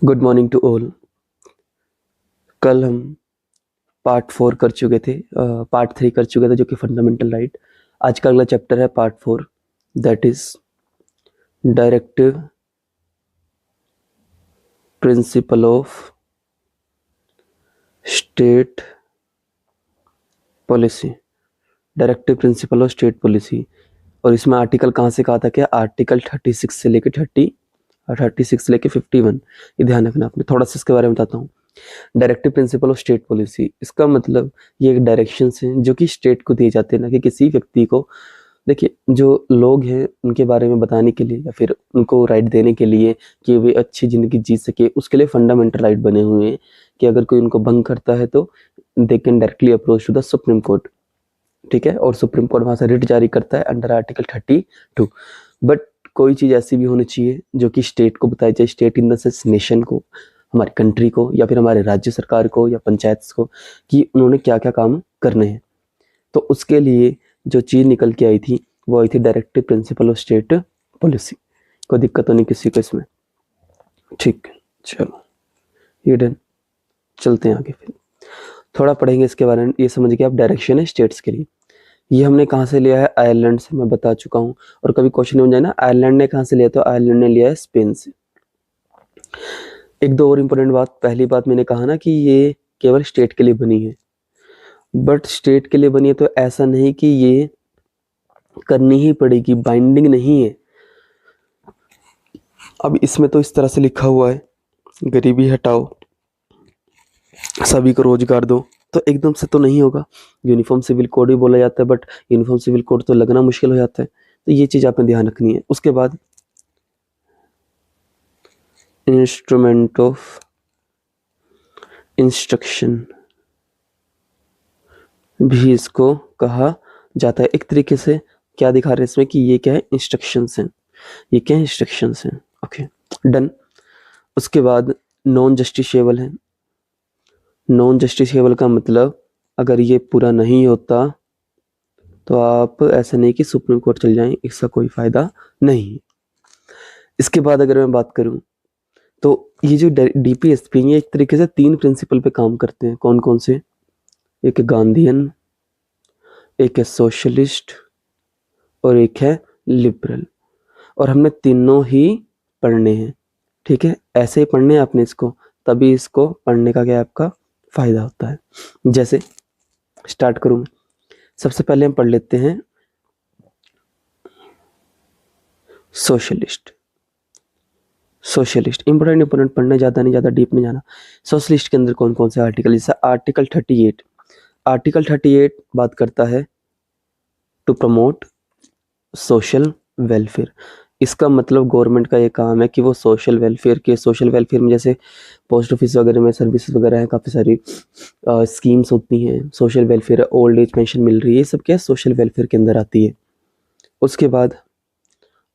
Good morning to all. कल हम part 4 कर चुके थे, पार्ट 3 कर चुके थे जो कि फंडामेंटल राइट। आज का अगला चैप्टर है part 4, that is directive principle of state policy. Directive principle of state policy. और इसमें आर्टिकल कहाँ से कहा था? क्या आर्टिकल 36 से लेके 36 से लेके 51। ये ध्यान रखना आपने। थोड़ा सा इसके बारे में बताता हूँ। Directive principle of state policy, इसका मतलब ये एक डायरेक्शन है जो कि स्टेट को दिए जाते हैं, ना कि किसी व्यक्ति को। देखिए, जो लोग हैं उनके बारे में बताने के लिए या फिर उनको राइट देने के लिए कि वे अच्छी ज़िंदगी जी सके, उसके लिए फंडामेंटल राइट बने हुए हैं कि अगर कोई उनको भंग करता है तो they can directly approach to the supreme court. ठीक है, और सुप्रीम कोर्ट वहाँ से रिट जारी करता है अंडर आर्टिकल 32। बट कोई चीज़ ऐसी भी होनी चाहिए जो कि स्टेट को बताई जाए, state in the sense nation को, हमारी कंट्री को, या फिर हमारे राज्य सरकार को या पंचायत को, कि उन्होंने क्या क्या काम करने हैं। तो उसके लिए जो चीज़ निकल के आई थी वो आई थी directive principle of state policy. कोई दिक्कत तो नहीं किसी को इसमें? ठीक, चलो ये डन। चलते हैं आगे, फिर थोड़ा पढ़ेंगे इसके बारे में। ये समझ के आप डायरेक्शन है स्टेट्स के लिए। ये हमने कहाँ से लिया है? आयरलैंड से, मैं बता चुका हूँ। और कभी क्वेश्चन हो जाए ना आयरलैंड ने कहाँ से लिया, तो आयरलैंड ने लिया है स्पेन से। एक दो और इम्पोर्टेंट बात। पहली बात मैंने कहा ना कि ये केवल स्टेट के लिए बनी है, बट स्टेट के लिए बनी है तो ऐसा नहीं कि ये करनी ही पड़ेगी, बाइंडिंग नहीं है। अब इसमें तो इस तरह से लिखा हुआ है, गरीबी हटाओ, सभी को रोजगार दो, तो एकदम से तो नहीं होगा। यूनिफॉर्म सिविल कोड भी बोला जाता है, बट यूनिफॉर्म सिविल कोड तो लगना मुश्किल हो जाता है। तो ये चीज़ आपने ध्यान रखनी है। उसके बाद इंस्ट्रूमेंट ऑफ इंस्ट्रक्शन भी इसको कहा जाता है। एक तरीके से क्या दिखा रहे हैं इसमें कि ये क्या है? इंस्ट्रक्शंस हैं। ये क्या है? इंस्ट्रक्शंस हैं। Okay, done. उसके बाद नॉन जस्टिसेबल है। नॉन जस्टिसेबल का मतलब अगर ये पूरा नहीं होता तो आप ऐसा नहीं कि सुप्रीम कोर्ट चल जाएं, इसका कोई फायदा नहीं। इसके बाद अगर मैं बात करूं तो ये जो डीपीएसपी ये एक तरीके से 3 प्रिंसिपल पे काम करते हैं। कौन कौन से? एक है गांधीयन, एक है सोशलिस्ट, और एक है लिबरल। और हमने तीनों ही पढ़ने हैं। ठीक है, ऐसे ही पढ़ने हैं आपने इसको, तभी इसको पढ़ने का क्या आपका फायदा होता है। जैसे स्टार्ट करूं मैं। सबसे पहले हम पढ़ लेते हैं सोशलिस्ट। सोशलिस्ट इंपोर्टेंट पढ़ना, ज़्यादा नहीं, ज़्यादा डीप नहीं जाना। सोशलिस्ट के अंदर कौन कौन से आर्टिकल? जैसे आर्टिकल 38। आर्टिकल 38 बात करता है टू प्रमोट सोशल वेलफेयर। इसका मतलब गवर्नमेंट का ये काम है कि वो सोशल वेलफेयर में जैसे पोस्ट ऑफिस वगैरह में सर्विसेज वगैरह है, काफ़ी सारी स्कीम्स होती हैं। Social welfare, old age pension मिल रही है, ये सब क्या है? सोशल वेलफेयर के अंदर आती है। उसके बाद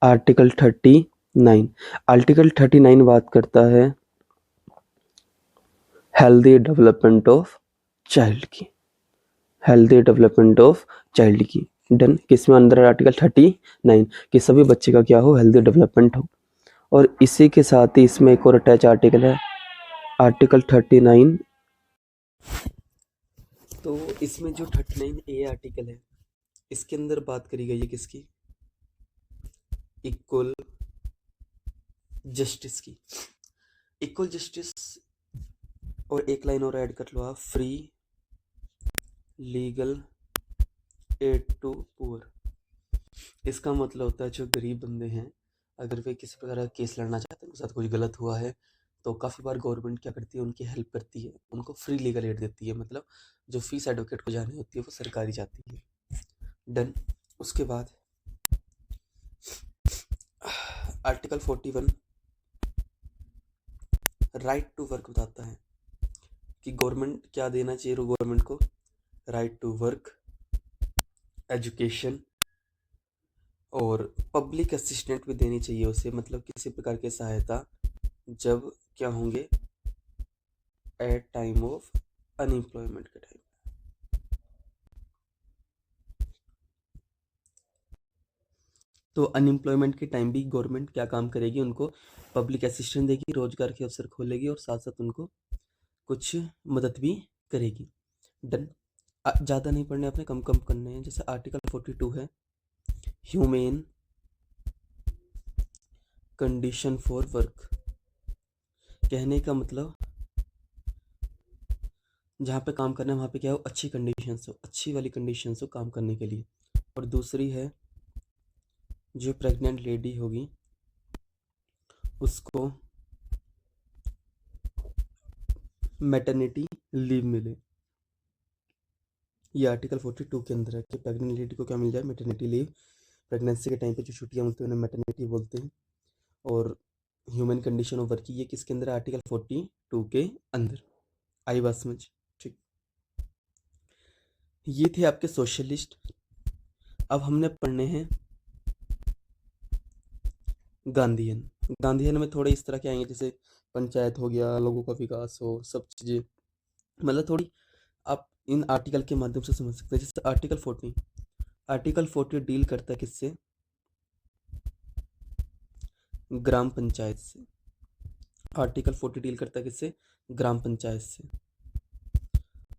आर्टिकल 39। आर्टिकल 39 बात करता है हेल्दी डेवलपमेंट ऑफ चाइल्ड की। हेल्दी डेवलपमेंट ऑफ चाइल्ड की, डन। किसमें अंदर आर्टिकल 39 कि सभी बच्चे का क्या हो? हेल्दी डेवलपमेंट हो। और इसी के साथ ही इसमें एक और अटैच आर्टिकल है, आर्टिकल 39। तो इसमें जो 39A आर्टिकल है, इसके अंदर बात करी गई है किसकी? इक्वल जस्टिस की। इक्वल जस्टिस, और एक लाइन और ऐड कर लो आप, free legal aid to poor. इसका मतलब होता है जो गरीब बंदे हैं, अगर वे किसी प्रकार का केस लड़ना चाहते हैं, उनके साथ कुछ गलत हुआ है, तो काफ़ी बार गवर्नमेंट क्या करती है? उनकी हेल्प करती है, उनको फ्री लीगल एड देती है। मतलब जो फीस एडवोकेट को जानी होती है वो सरकारी जाती है। डन। उसके बाद आर्टिकल 41 राइट टू वर्क बताता है कि गवर्नमेंट क्या देना चाहिए गवर्नमेंट को? राइट टू वर्क, एजुकेशन, और पब्लिक असिस्टेंट भी देनी चाहिए उसे, मतलब किसी प्रकार की सहायता जब क्या होंगे? एट टाइम ऑफ अनएम्प्लॉयमेंट के टाइम। तो अनएम्प्लॉयमेंट के टाइम भी गवर्नमेंट क्या काम करेगी, उनको पब्लिक असिस्टेंस देगी, रोजगार के अवसर खोलेगी और साथ साथ उनको कुछ मदद भी करेगी। डन। ज़्यादा नहीं पढ़ने, अपने कम कम करने हैं। जैसे आर्टिकल 42 है, ह्यूमेन कंडीशन फॉर वर्क। कहने का मतलब जहाँ पे काम करना है वहाँ पे क्या हो, अच्छी कंडीशंस हो, अच्छी वाली कंडीशंस हो काम करने के लिए। और दूसरी है, जो प्रेग्नेंट लेडी होगी उसको मैटरनिटी लीव मिले। ये आर्टिकल 42 के अंदर है कि प्रेग्नेंट लेडी को क्या मिल जाए, मैटरनिटी लीव। प्रेगनेंसी के टाइम पे जो छुट्टियाँ मिलती हैं उन्हें मैटरनिटी बोलते हैं। और ह्यूमन कंडीशन ऑफ वर्क, ये किसके अंदर है, आर्टिकल 42 के अंदर। आई बात समझ? ठीक। ये थे आपके सोशलिस्ट। अब हमने पढ़ने हैं गांधीयन। गांधीयन में थोड़े इस तरह के आएंगे, जैसे पंचायत हो गया, लोगों का विकास हो, सब चीज़ें मतलब थोड़ी आप इन आर्टिकल के माध्यम से समझ सकते हैं। जैसे आर्टिकल 40 डील करता है किससे, ग्राम पंचायत से। आर्टिकल 40 डील करता है किससे, ग्राम पंचायत से।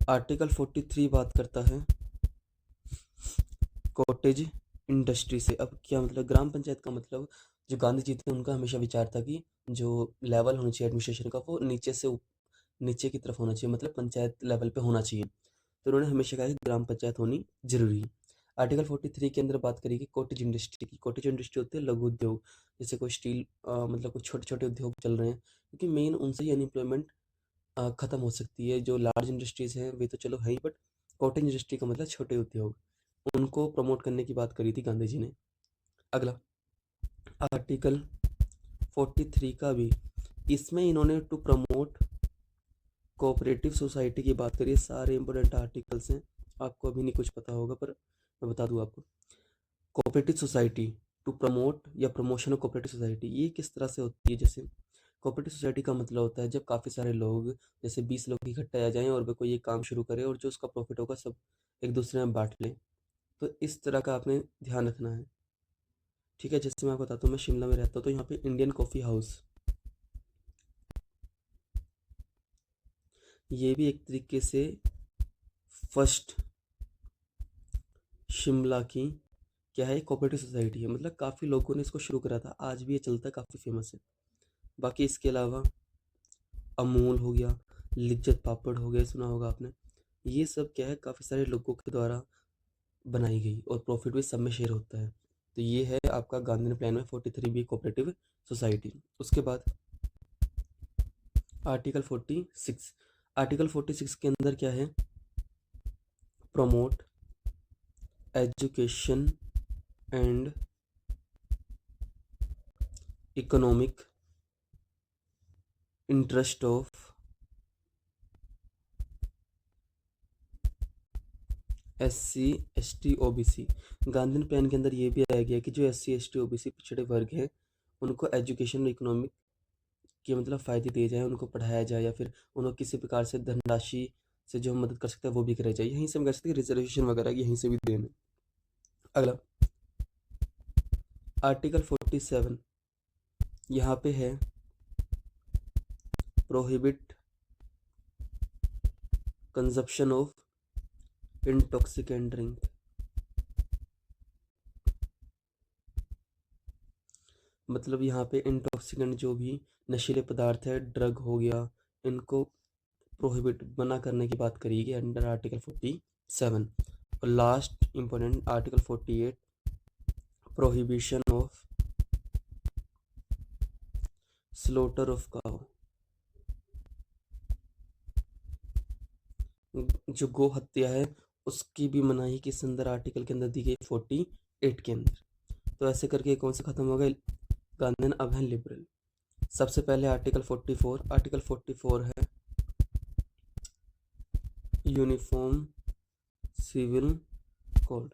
आर्टिकल 43 बात करता है कॉटेज इंडस्ट्री से। अब क्या मतलब, ग्राम पंचायत का मतलब, जो गांधी जी थे उनका हमेशा विचार था कि जो लेवल होना चाहिए एडमिनिस्ट्रेशन का वो नीचे से नीचे की तरफ होना चाहिए, मतलब पंचायत लेवल पे होना चाहिए। तो उन्होंने हमेशा कहा कि ग्राम पंचायत होनी जरूरी है। आर्टिकल 43 के अंदर बात करेगी कॉटेज इंडस्ट्री की। कॉटेज इंडस्ट्री होती है लघु उद्योग, जैसे कोई स्टील मतलब कुछ छोटे छोटे उद्योग चल रहे हैं, क्योंकि मेन उनसे ही अनएम्प्लॉयमेंट खत्म हो सकती है। जो लार्ज इंडस्ट्रीज हैं वे तो चलो है ही, बट कॉटेज इंडस्ट्री का मतलब छोटे उद्योग, उनको प्रमोट करने की बात करी थी गांधी जी ने। अगला आर्टिकल 43 का भी, इसमें इन्होंने टू प्रमोट कोऑपरेटिव सोसाइटी की बात करी है। सारे इंपॉर्टेंट आर्टिकल्स हैं, आपको अभी नहीं कुछ पता होगा पर मैं बता दूं आपको। कोऑपरेटिव सोसाइटी, टू प्रमोट या प्रमोशन ऑफ कोऑपरेटिव सोसाइटी, ये किस तरह से होती है। जैसे कोऑपरेटिव सोसाइटी का मतलब होता है जब काफ़ी सारे लोग, जैसे 20 लोग इकट्ठे आ जाएं और वे कोई एक काम शुरू करे और जो उसका प्रॉफिट होगा सब एक दूसरे में बांट लें। तो इस तरह का आपने ध्यान रखना है। ठीक है, जैसे मैं आपको बताता हूँ, मैं शिमला में रहता हूँ, तो यहाँ पे इंडियन कॉफ़ी हाउस, ये भी एक तरीके से फर्स्ट शिमला की क्या है, कोऑपरेटिव सोसाइटी है। मतलब काफ़ी लोगों ने इसको शुरू करा था, आज भी ये चलता है, काफ़ी फेमस है। बाकी इसके अलावा अमूल हो गया, लिज्जत पापड़ हो गया, सुना होगा आपने। ये सब क्या है, काफ़ी सारे लोगों के द्वारा बनाई गई और प्रॉफिट भी सब में शेयर होता है। तो ये है आपका गांधी प्लान में 43 बी कोऑपरेटिव सोसाइटी। उसके बाद आर्टिकल 46। आर्टिकल 46 के अंदर क्या है, promote education and economic interest of SC ST OBC। Gandhi plan के अंदर ये भी आया गया कि जो SC ST OBC पिछड़े वर्ग हैं उनको एजुकेशन और इकोनॉमिक के मतलब फ़ायदे दिए जाएँ, उनको पढ़ाया जाए या फिर उनको किसी प्रकार से धनराशि से जो हम मदद कर सकते हैं वो भी कराई जाए। यहीं से हम कह सकते हैं रिजर्वेशन वगैरह की यहीं से भी देन है। अगला आर्टिकल 47, यहाँ पे है prohibit consumption of intoxicant drink. मतलब यहाँ पे इंटॉक्सिकेंट जो भी नशीले पदार्थ है, ड्रग हो गया, इनको प्रोहिबिट मना करने की बात करी गई अंडर आर्टिकल 47। और last important article 48, prohibition of slaughter of cow. जो गो हत्या है उसकी भी मनाही किस अंदर आर्टिकल के अंदर दी गई, 48 के अंदर। तो ऐसे करके कौन सा खत्म हो गया, गांधीयन। अब है लिबरल। सबसे पहले आर्टिकल 44। आर्टिकल 44 है यूनिफॉर्म सिविल कोड।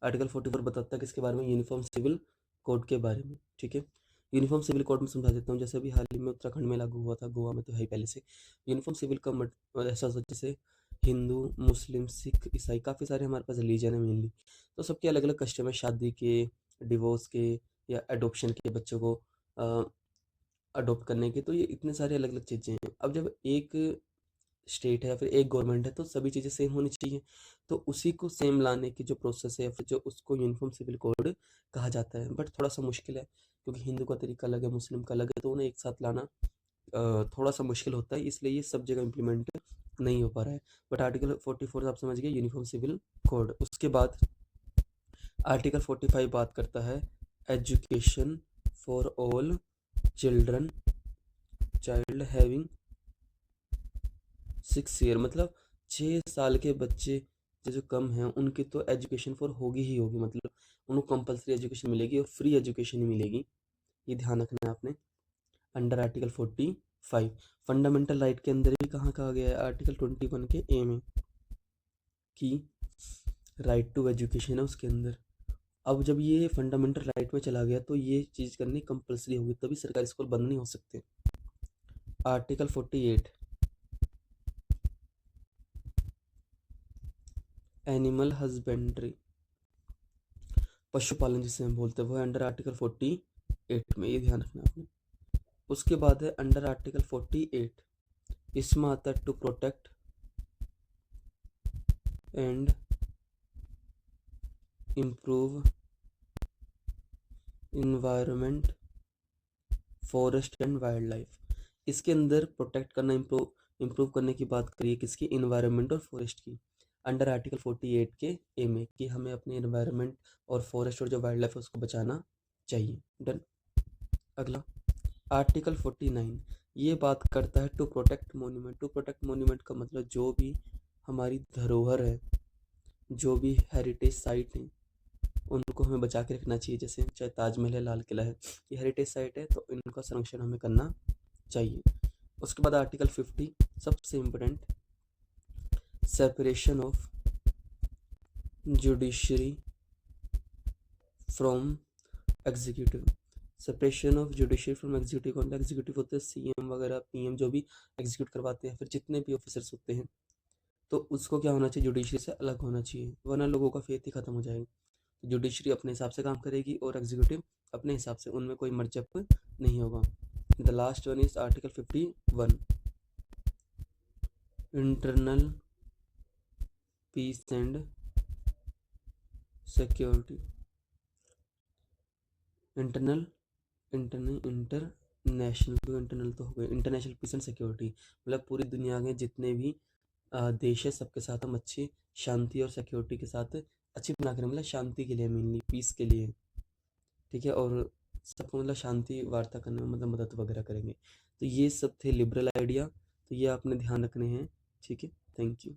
आर्टिकल 44 बताता है किसके बारे में, यूनिफॉर्म सिविल कोड के बारे में। ठीक है, यूनिफॉर्म सिविल कोड में समझा देता हूँ। जैसे अभी हाल ही में उत्तराखंड में लागू हुआ था, गोवा में तो है ही पहले से। यूनिफॉर्म सिविल का ऐसा होता है जैसे हिंदू, मुस्लिम, सिख, ईसाई, काफ़ी सारे हमारे पास रिलीजन है मेनली, तो सबके अलग अलग कस्टम है शादी के, डिवोर्स के या एडॉप्शन के, बच्चों को अडॉप्ट करने के, तो ये इतने सारे अलग अलग चीज़ें हैं। अब जब एक स्टेट है या फिर एक गवर्नमेंट है तो सभी चीज़ें सेम होनी चाहिए, तो उसी को सेम लाने की जो प्रोसेस है या फिर जो उसको यूनिफॉर्म सिविल कोड कहा जाता है। बट थोड़ा सा मुश्किल है क्योंकि हिंदू का तरीका अलग है, मुस्लिम का अलग है, तो उन्हें एक साथ लाना थोड़ा सा मुश्किल होता है, इसलिए ये सब जगह इम्प्लीमेंट नहीं हो पा रहा है। बट आर्टिकल 44 आप समझ गए, यूनिफॉर्म सिविल कोड। उसके बाद आर्टिकल 45 बात करता है education for all children child having 6 year, मतलब 6 साल के बच्चे जो कम हैं उनकी तो एजुकेशन फॉर होगी ही होगी, मतलब उनको कंपलसरी एजुकेशन मिलेगी और फ्री एजुकेशन ही मिलेगी, ये ध्यान रखना है आपने। अंडर आर्टिकल 45 फंडामेंटल राइट के अंदर भी कहाँ कहा गया है, आर्टिकल 21 के ए में कि राइट टू एजुकेशन है उसके अंदर। अब जब ये फंडामेंटल राइट में चला गया तो ये चीज़ करनी कंपलसरी होगी, तभी सरकारी स्कूल बंद नहीं हो सकते। आर्टिकल 48 एनिमल हस्बेंड्री, पशुपालन जिसे हम बोलते हैं, वो है अंडर आर्टिकल 48 में, ये ध्यान रखना आपने। उसके बाद है अंडर आर्टिकल 48, इसमें आता है to protect and improve environment forest and wildlife. इसके अंदर प्रोटेक्ट करना, इम्प्रूव करने की बात करिए किसकी, इन्वायरमेंट और फॉरेस्ट की, अंडर आर्टिकल 48 के ए में, कि हमें अपने इन्वायरमेंट और फॉरेस्ट और जो वाइल्ड लाइफ है उसको बचाना चाहिए। डन। अगला आर्टिकल 49, ये बात करता है to protect monument. To protect monument का मतलब जो भी हमारी धरोहर है, जो भी हेरिटेज साइट है, उनको हमें बचा के रखना चाहिए। जैसे चाहे ताजमहल है, लाल किला है, ये हेरिटेज साइट है तो इनका संरक्षण हमें करना चाहिए। उसके बाद आर्टिकल 50 सबसे important, separation of judiciary from executive. Separation of judiciary from executive, कौन सा एग्जीक्यूटिव होते हैं, सीएम वगैरह, पीएम, जो भी एग्जीक्यूट करवाते हैं, फिर जितने भी ऑफिसर्स होते हैं, तो उसको क्या होना चाहिए, जुडिशरी से अलग होना चाहिए, वरना लोगों का फेथ ही खत्म हो जाएगा। तो जुडिशरी अपने हिसाब से काम करेगी और एग्जीक्यूटिव अपने हिसाब से, उनमें कोई मर्जप नहीं होगा। The last one is article 51, internal peace and security. International, तो इंटरनल तो हो गए, इंटरनेशनल पीस एंड सिक्योरिटी, मतलब पूरी दुनिया के जितने भी देश है सबके साथ हम अच्छी शांति और सिक्योरिटी के साथ अच्छी बना कर, मतलब शांति के लिए, मेनली पीस के लिए, ठीक है, और सबको मतलब शांति वार्ता करने में मतलब मदद वगैरह करेंगे। तो ये सब थे लिबरल आइडिया, तो ये आपने ध्यान रखने हैं, ठीक है। Thank you.